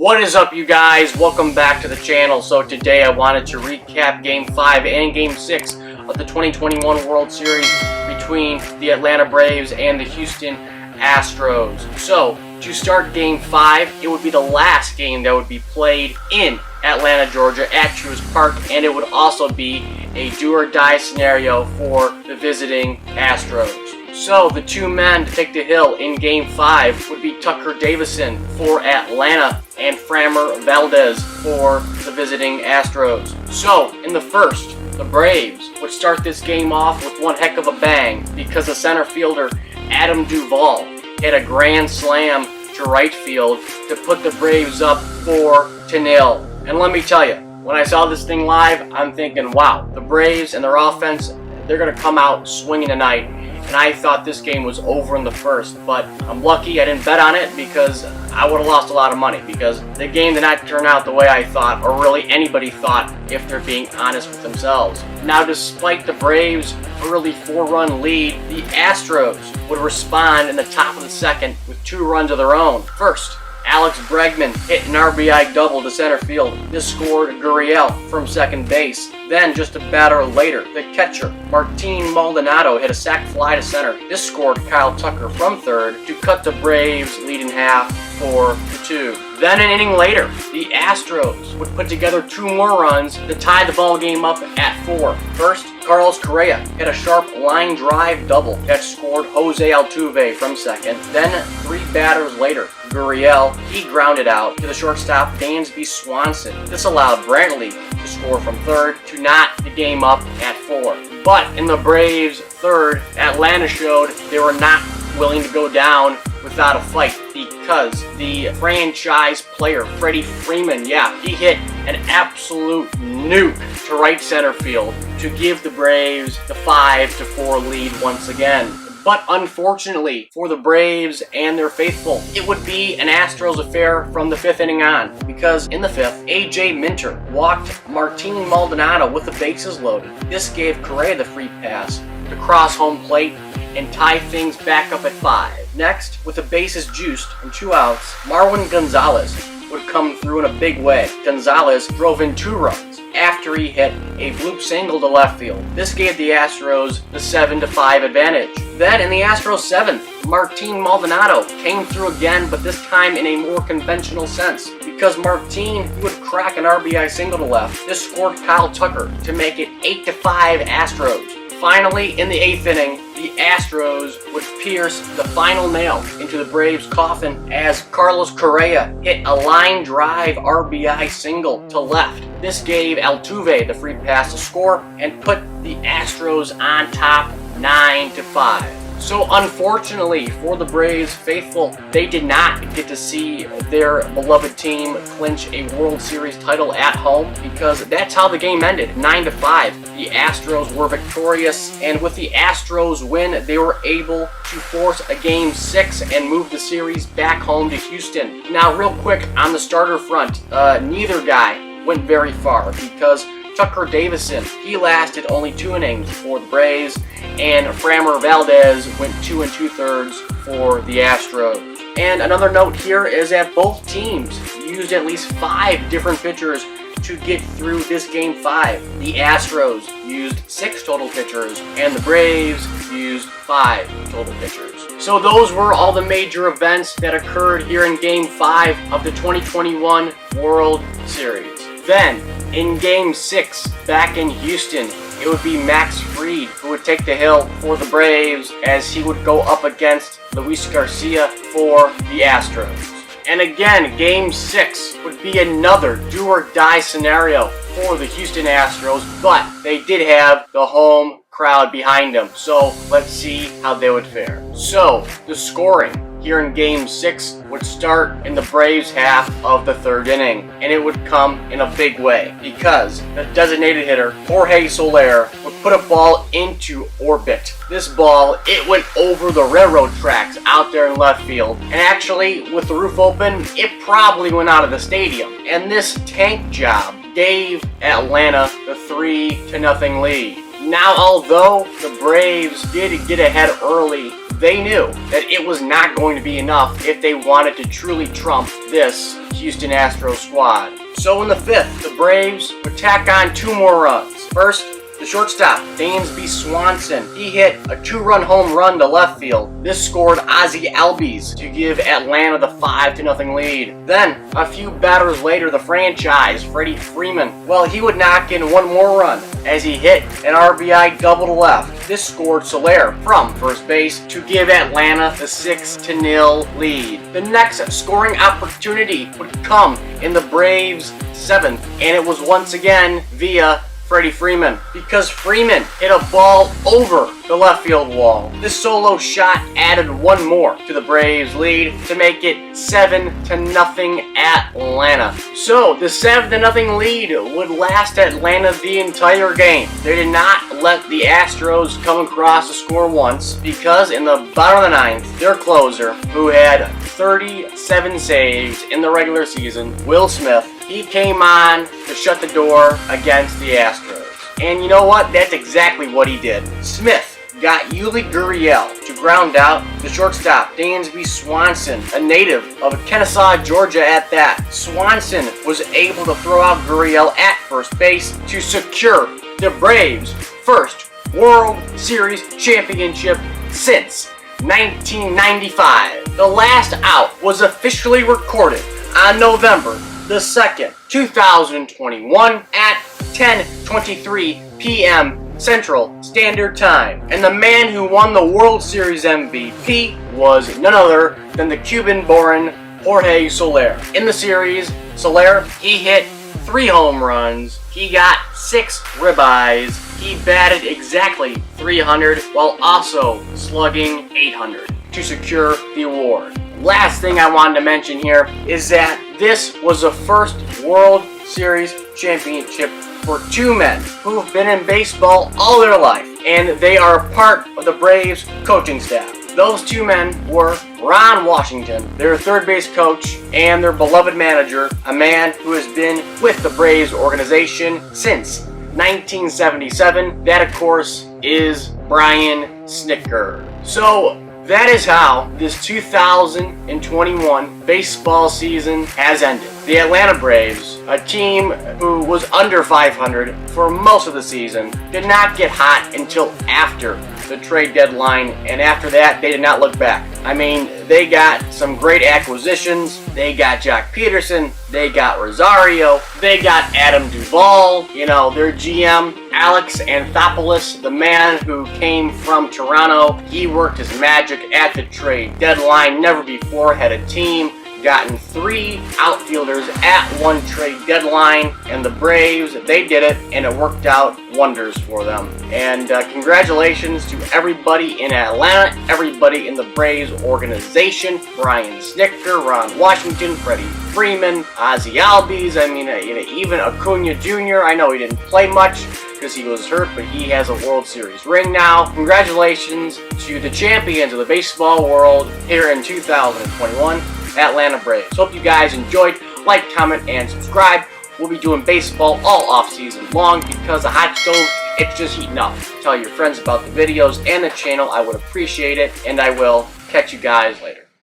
What is up, you guys? Welcome back to the channel. So today I wanted to recap Game 5 and Game 6 of the 2021 World Series between the Atlanta Braves and the Houston Astros. So to start Game 5, it would be the last game that would be played in Atlanta, Georgia at Truist Park, and it would also be a do-or-die scenario for the visiting Astros. So the two men to take the hill in Game 5 would be Tucker Davidson for Atlanta and Framber Valdez for the visiting Astros. So in the first, the Braves would start this game off with one heck of a bang because the center fielder Adam Duvall hit a grand slam to right field to put the Braves up 4-0. And let me tell you, when I saw this thing live, I'm thinking, wow, the Braves and their offense, they're going to come out swinging tonight. And I thought this game was over in the first, but I'm lucky I didn't bet on it because I would have lost a lot of money because the game did not turn out the way I thought, or really anybody thought, if they're being honest with themselves. Now, despite the Braves' early 4-run lead, the Astros would respond in the top of the second with 2 runs of their own. First, Alex Bregman hit an RBI double to center field. This scored Gurriel from second base. Then, just a batter later, the catcher, Martin Maldonado, hit a sac fly to center. This scored Kyle Tucker from third to cut the Braves' lead in half 4-2. Then an inning later, the Astros would put together 2 more runs to tie the ball game up at 4. First, Carlos Correa hit a sharp line drive double that scored Jose Altuve from second. Then 3 batters later, Gurriel, he grounded out to the shortstop Dansby Swanson. This allowed Brantley to score from third to knot the game up at 4. But in the Braves' third, Atlanta showed they were not willing to go down without a fight because the franchise player, Freddie Freeman, he hit an absolute nuke to right center field to give the Braves the 5-4 lead once again. But unfortunately for the Braves and their faithful, it would be an Astros affair from the 5th inning on, because in the 5th, A.J. Minter walked Martin Maldonado with the bases loaded. This gave Correa the free pass to cross home plate and tie things back up at 5. Next, with the bases juiced and 2 outs, Marwin Gonzalez would come through in a big way. Gonzalez drove in 2 runs after he hit a bloop single to left field. This gave the Astros the 7-5 advantage. Then in the Astros 7th, Martin Maldonado came through again, but this time in a more conventional sense, because Martin would crack an RBI single to left. This scored Kyle Tucker to make it 8-5 Astros. Finally, in the 8th inning, the Astros would pierce the final nail into the Braves' coffin as Carlos Correa hit a line drive RBI single to left. This gave Altuve the free pass to score and put the Astros on top 9-5. So unfortunately for the Braves faithful, they did not get to see their beloved team clinch a World Series title at home because that's how the game ended, 9-5. The Astros were victorious, and with the Astros win, they were able to force a Game 6 and move the series back home to Houston. Now, real quick on the starter front, neither guy went very far because Tucker Davidson, he lasted only 2 innings for the Braves, and Framber Valdez went 2 2/3 for the Astros. And another note here is that both teams used at least 5 different pitchers to get through this Game 5. The Astros used 6 total pitchers, and the Braves used 5 total pitchers. So those were all the major events that occurred here in Game 5 of the 2021 World Series. Then, in Game 6, back in Houston, it would be Max Fried who would take the hill for the Braves as he would go up against Luis Garcia for the Astros. And again, Game 6 would be another do-or-die scenario for the Houston Astros, but they did have the home crowd behind them, so let's see how they would fare. So, the scoring here in Game 6 would start in the Braves' half of the 3rd inning, and it would come in a big way because the designated hitter, Jorge Soler, would put a ball into orbit. This ball, it went over the railroad tracks out there in left field, and actually, with the roof open, it probably went out of the stadium. And this tank job gave Atlanta the 3-0 lead. Now, although the Braves did get ahead early, they knew that it was not going to be enough if they wanted to truly trump this Houston Astros squad. So in the 5th, the Braves would tack on 2 more runs. First, the shortstop, Dansby Swanson. He hit a 2-run home run to left field. This scored Ozzie Albies to give Atlanta the 5-0 lead. Then, a few batters later, the franchise, Freddie Freeman, well, he would knock in 1 more run as he hit an RBI double to left. This scored Soler from first base to give Atlanta the 6-0 lead. The next scoring opportunity would come in the Braves' 7th, and it was once again via Freddie Freeman, because Freeman hit a ball over the left field wall. This solo shot added 1 more to the Braves' lead to make it 7-0 Atlanta. So the 7-0 lead would last Atlanta the entire game. They did not let the Astros come across the score once, because in the bottom of the 9th, their closer, who had 37 saves in the regular season, Will Smith, he came on to shut the door against the Astros. And you know what? That's exactly what he did. Smith got Yuli Gurriel to ground out the shortstop, Dansby Swanson, a native of Kennesaw, Georgia at that. Swanson was able to throw out Gurriel at first base to secure the Braves' first World Series championship since 1995. The last out was officially recorded on November the 2nd, 2021 at 10:23 p.m. Central Standard Time. And the man who won the World Series MVP was none other than the Cuban-born Jorge Soler. In the series, Soler, he hit 3 home runs, he got 6 ribeyes, he batted exactly .300 while also slugging .800 to secure the award. Last thing I wanted to mention here is that this was the first World Series championship for 2 men who've been in baseball all their life, and they are part of the Braves coaching staff. Those 2 men were Ron Washington, their third base coach, and their beloved manager, a man who has been with the Braves organization since 1977. That, of course, is Brian Snitker. So that is how this 2021 baseball season has ended. The Atlanta Braves, a team who was under 500 for most of the season, did not get hot until after the trade deadline, and after that, they did not look back. I mean, they got some great acquisitions. They got Jock Peterson, they got Rosario, they got Adam Duvall, you know, their GM, Alex Anthopoulos, the man who came from Toronto. He worked his magic at the trade deadline. Never before had a team gotten 3 outfielders at one trade deadline, and the Braves, they did it, and it worked out wonders for them. And congratulations to everybody in Atlanta, everybody in the Braves organization, Brian Snitker, Ron Washington, Freddie Freeman, Ozzie Albies, I mean, even Acuna Jr. I know he didn't play much because he was hurt, but he has a World Series ring now. Congratulations to the champions of the baseball world here in 2021. Atlanta Braves. Hope you guys enjoyed. Like, comment, and subscribe. We'll be doing baseball all off-season long because the hot stove, it's just heating up. Tell your friends about the videos and the channel. I would appreciate it, and I will catch you guys later.